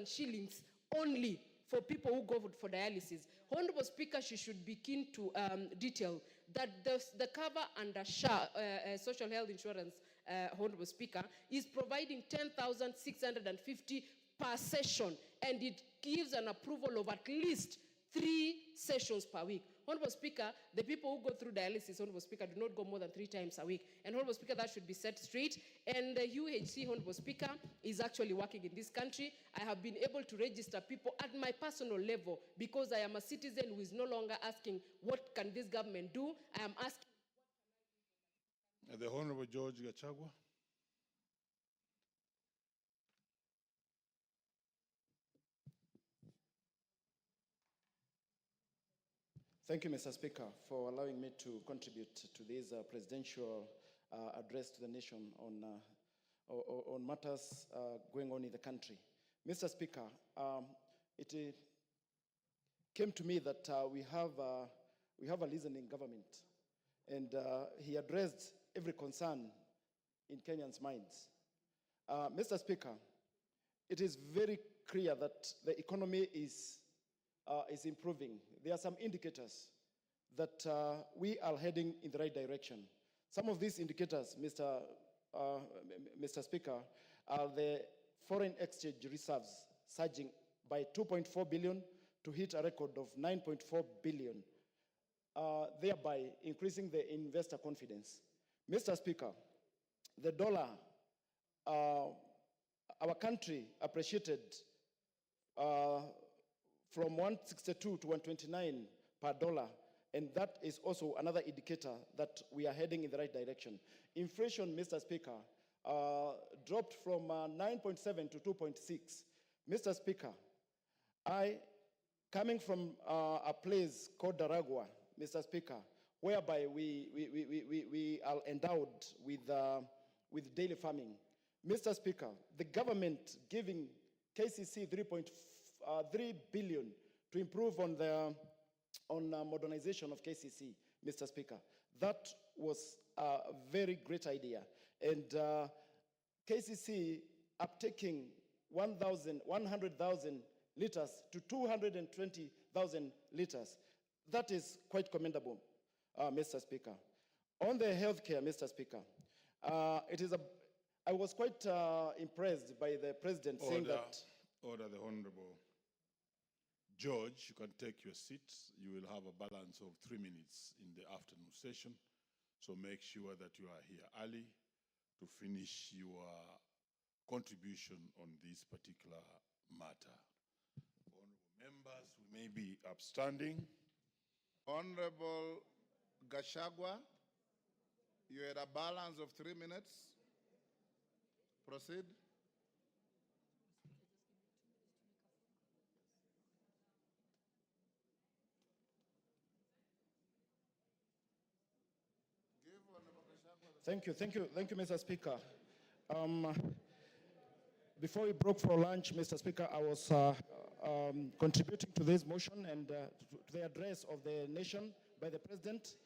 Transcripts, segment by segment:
shillings only for people who go for dialysis. Honorable Speaker, she should be keen to detail that the cover under SHA, Social Health Insurance, Honorable Speaker, is providing 10,650 per session, and it gives an approval of at least 3 sessions per week. Honorable Speaker, the people who go through dialysis, Honorable Speaker, do not go more than 3 times a week. And Honorable Speaker, that should be set straight. And the UHC, Honorable Speaker, is actually working in this country. I have been able to register people at my personal level because I am a citizen who is no longer asking, what can this government do? I am asking. The Honorable George Gachagua. Thank you, Mr. Speaker, for allowing me to contribute to this presidential address to the nation on matters going on in the country. Mr. Speaker, it came to me that we have a listening government, and he addressed every concern in Kenyans' minds. Mr. Speaker, it is very clear that the economy is improving. There are some indicators that we are heading in the right direction. Some of these indicators, Mr. Speaker, are the foreign exchange reserves surging by 2.4 billion to hit a record of 9.4 billion, thereby increasing the investor confidence. Mr. Speaker, the dollar, our country appreciated from 162 to 129 per dollar, and that is also another indicator that we are heading in the right direction. Inflation, Mr. Speaker, dropped from 9.7 to 2.6. Mr. Speaker, coming from a place called Gachagua, Mr. Speaker, whereby we are endowed with daily farming. Mr. Speaker, the government giving KCC 3 billion to improve on the modernization of KCC, Mr. Speaker. That was a very great idea. And KCC uptaking 100,000 liters to 220,000 liters. That is quite commendable, Mr. Speaker. On the healthcare, Mr. Speaker, I was quite impressed by the president saying that. Order, the Honorable George, you can take your seat. You will have a balance of 3 minutes in the afternoon session. So make sure that you are here early to finish your contribution on this particular matter. Honorable members, we may be upstanding. Honorable Gachagua, you had a balance of 3 minutes. Proceed. Thank you, Mr. Speaker. Before we broke for lunch, Mr. Speaker, I was contributing to this motion and to the address of the nation by the President,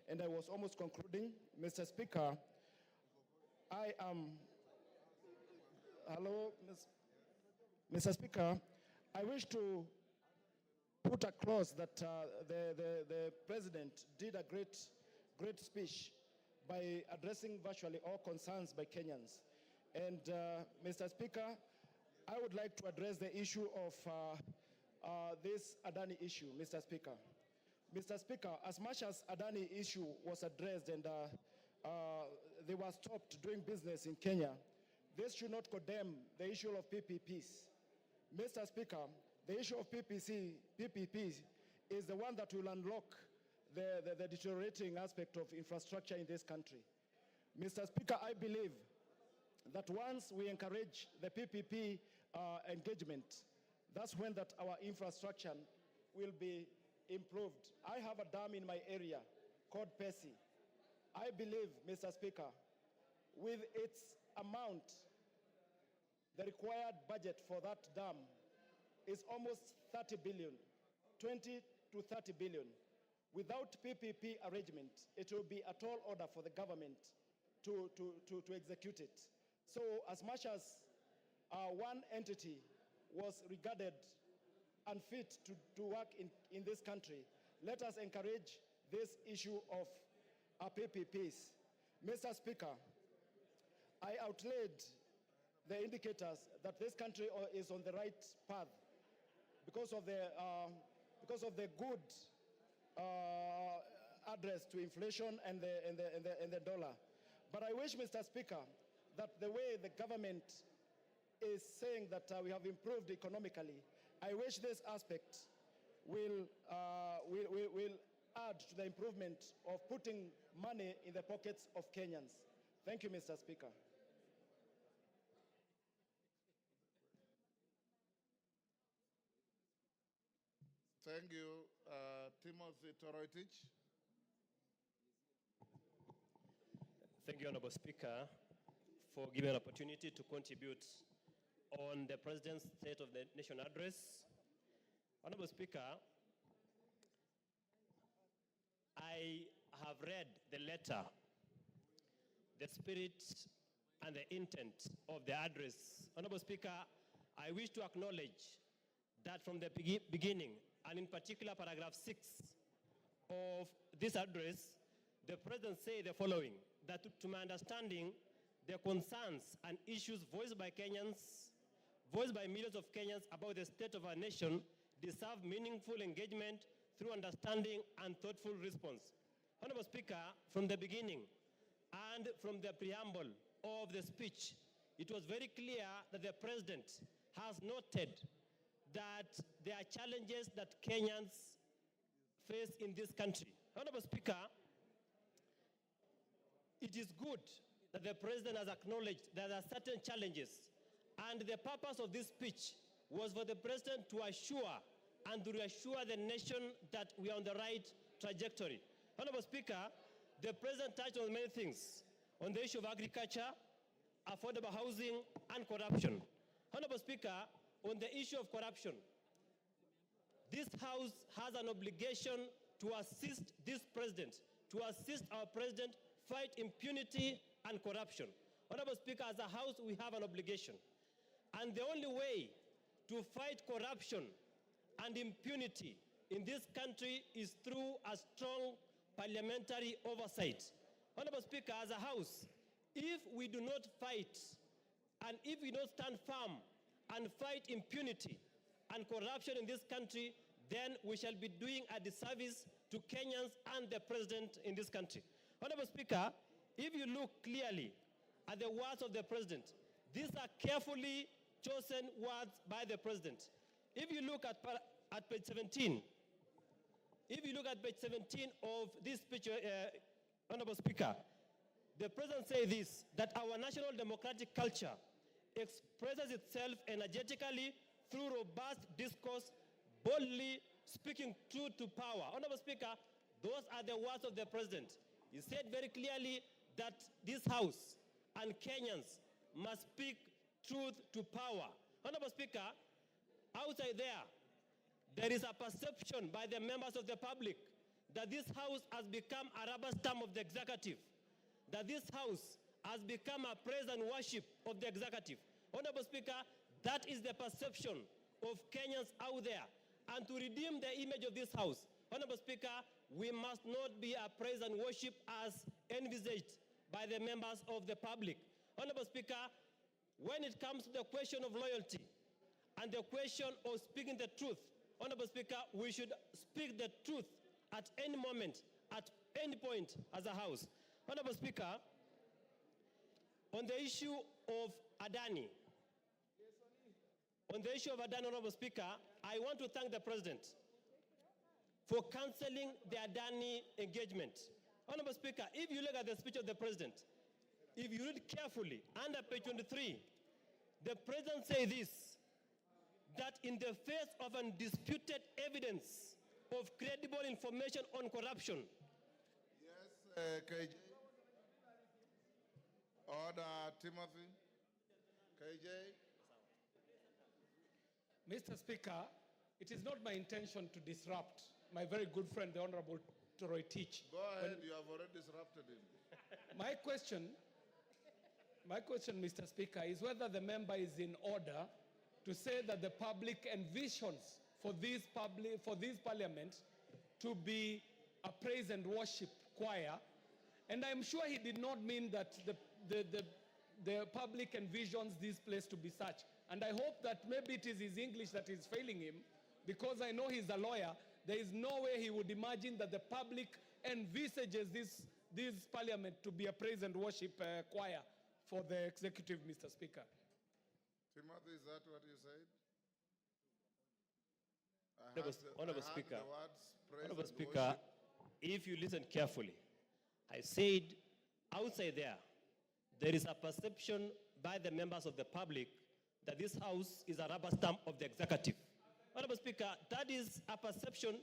and I was almost concluding. Mr. Speaker, Mr. Speaker, I wish to put across that the President did a great speech by addressing virtually all concerns by Kenyans. And Mr. Speaker, I would like to address the issue of this Adani issue, Mr. Speaker. Mr. Speaker, as much as Adani issue was addressed and they were stopped doing business in Kenya, this should not condemn the issue of PPPs. Mr. Speaker, the issue of PPPs is the one that will unlock the deteriorating aspect of infrastructure in this country. Mr. Speaker, I believe that once we encourage the PPP engagement, that's when that our infrastructure will be improved. I have a dam in my area called Pesi. I believe, Mr. Speaker, with its amount, the required budget for that dam is almost 30 billion, 20 to 30 billion. Without PPP arrangement, it will be a tall order for the government to execute it. So as much as one entity was regarded unfit to work in this country, let us encourage this issue of PPPs. Mr. Speaker, I outlaid the indicators that this country is on the right path because of the good address to inflation and the dollar. But I wish, Mr. Speaker, that the way the government is saying that we have improved economically, I wish this aspect will add to the improvement of putting money in the pockets of Kenyans. Thank you, Mr. Speaker. Thank you, Timothy Toroitich. Thank you, Honorable Speaker, for giving an opportunity to contribute on the President's State of the Nation address. Honorable Speaker, I have read the letter, the spirit and the intent of the address. Honorable Speaker, I wish to acknowledge that from the beginning, and in particular paragraph 6 of this address, the President said the following, that to my understanding, the concerns and issues voiced by Kenyans, voiced by millions of Kenyans about the state of our nation deserve meaningful engagement through understanding and thoughtful response. Honorable Speaker, from the beginning and from the preamble of the speech, it was very clear that the President has noted that there are challenges that Kenyans face in this country. Honorable Speaker, it is good that the President has acknowledged that there are certain challenges, and the purpose of this speech was for the President to assure and to reassure the nation that we are on the right trajectory. Honorable Speaker, the President touched on many things, on the issue of agriculture, affordable housing, and corruption. Honorable Speaker, on the issue of corruption, this House has an obligation to assist this President, to assist our President fight impunity and corruption. Honorable Speaker, as a House, we have an obligation. And the only way to fight corruption and impunity in this country is through a strong parliamentary oversight. Honorable Speaker, as a House, if we do not fight and if we don't stand firm and fight impunity and corruption in this country, then we shall be doing a disservice to Kenyans and the President in this country. Honorable Speaker, if you look clearly at the words of the President, these are carefully chosen words by the President. If you look at page 17, of this speech, Honorable Speaker, the President says this, that our national democratic culture expresses itself energetically through robust discourse, boldly speaking truth to power. Honorable Speaker, those are the words of the President. He said very clearly that this House and Kenyans must speak truth to power. Honorable Speaker, outside there is a perception by the members of the public that this House has become a rubber stamp of the executive, that this House has become a praise and worship of the executive. Honorable Speaker, that is the perception of Kenyans out there. And to redeem the image of this House, Honorable Speaker, we must not be a praise and worship as envisaged by the members of the public. Honorable Speaker, when it comes to the question of loyalty and the question of speaking the truth, Honorable Speaker, we should speak the truth at any moment, at any point as a House. Honorable Speaker, on the issue of Adani, Honorable Speaker, I want to thank the President for cancelling the Adani engagement. Honorable Speaker, if you look at the speech of the President, if you read carefully, under page 23, the President says this, that in the face of undisputed evidence of credible information on corruption. Yes, KJ. Order, Timothy. KJ. Mr. Speaker, it is not my intention to disrupt my very good friend, the Honorable Toroitich. Go ahead, you have already disrupted him. My question My question, Mr. Speaker, is whether the member is in order to say that the public envisions for this parliament to be a praise and worship choir. And I'm sure he did not mean that the public envisions this place to be such. And I hope that maybe it is his English that is failing him, because I know he's a lawyer. There is no way he would imagine that the public envisages this parliament to be a praise and worship choir for the executive, Mr. Speaker. Timothy, is that what you said? Honorable Speaker, the words praise Honorable and Speaker, worship. if you listen carefully, I said outside there is a perception by the members of the public that this house is a rubber stamp of the executive. Honorable Speaker, that is a perception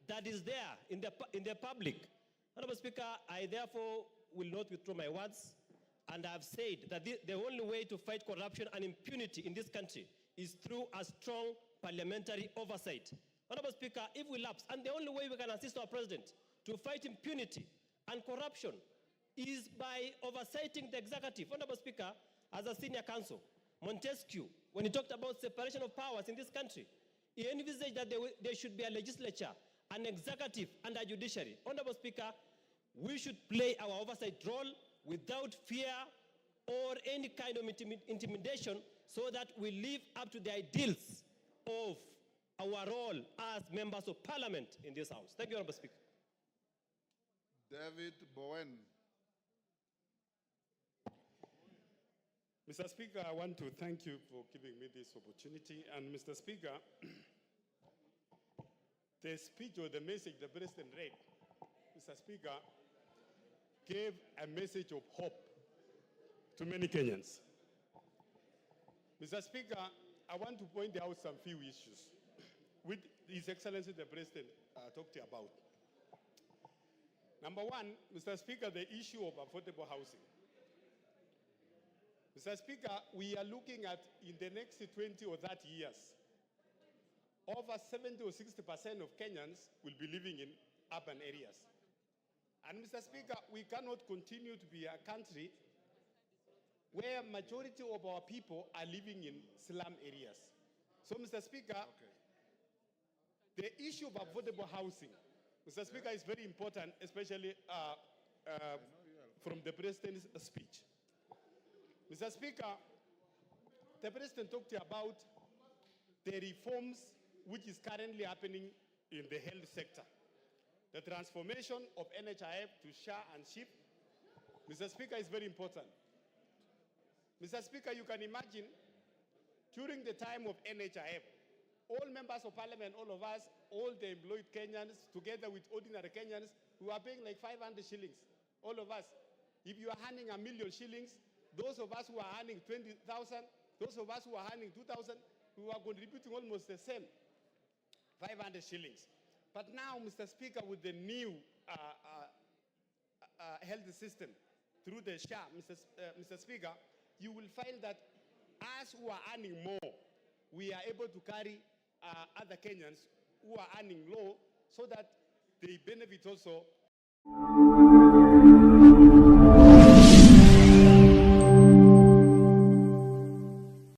that is there in the public. Honorable Speaker, I therefore will not withdraw my words, and I have said that the only way to fight corruption and impunity in this country is through a strong parliamentary oversight. Honorable Speaker, if we lapse, and the only way we can assist our president to fight impunity and corruption is by oversighting the executive. Honorable Speaker, as a senior counsel, Montesquieu, when he talked about separation of powers in this country, he envisaged that there should be a legislature, an executive, and a judiciary. Honorable Speaker, we should play our oversight role without fear or any kind of intimidation, so that we live up to the ideals of our role as members of parliament in this house. Thank you, Honorable Speaker. David Bowen. Mr. Speaker, I want to thank you for giving me this opportunity. And Mr. Speaker, the speech or the message the President read, Mr. Speaker, gave a message of hope to many Kenyans. Mr. Speaker, I want to point out some few issues which His Excellency the President talked about. Number one, Mr. Speaker, the issue of affordable housing. Mr. Speaker, we are looking at, in the next 20 or 30 years, over 70 or 60% of Kenyans will be living in urban areas. And Mr. Speaker, we cannot continue to be a country where majority of our people are living in slum areas. So, Mr. Speaker, the issue of affordable housing, Mr. Speaker, is very important, especially from the President's speech. Mr. Speaker, the President talked about the reforms which is currently happening in the health sector. The transformation of NHIF to SHA and SHIP, Mr. Speaker, is very important. Mr. Speaker, you can imagine, during the time of NHIF, all members of parliament, all of us, all the employed Kenyans, together with ordinary Kenyans, we are paying like 500 shillings, all of us. If you are earning 1 million shillings, those of us who are earning 20,000, those of us who are earning 2,000, we are contributing almost the same, 500 shillings. But now, Mr. Speaker, with the new health system, through the SHA, Mr. Speaker, you will find that us who are earning more, we are able to carry other Kenyans who are earning low, so that they benefit also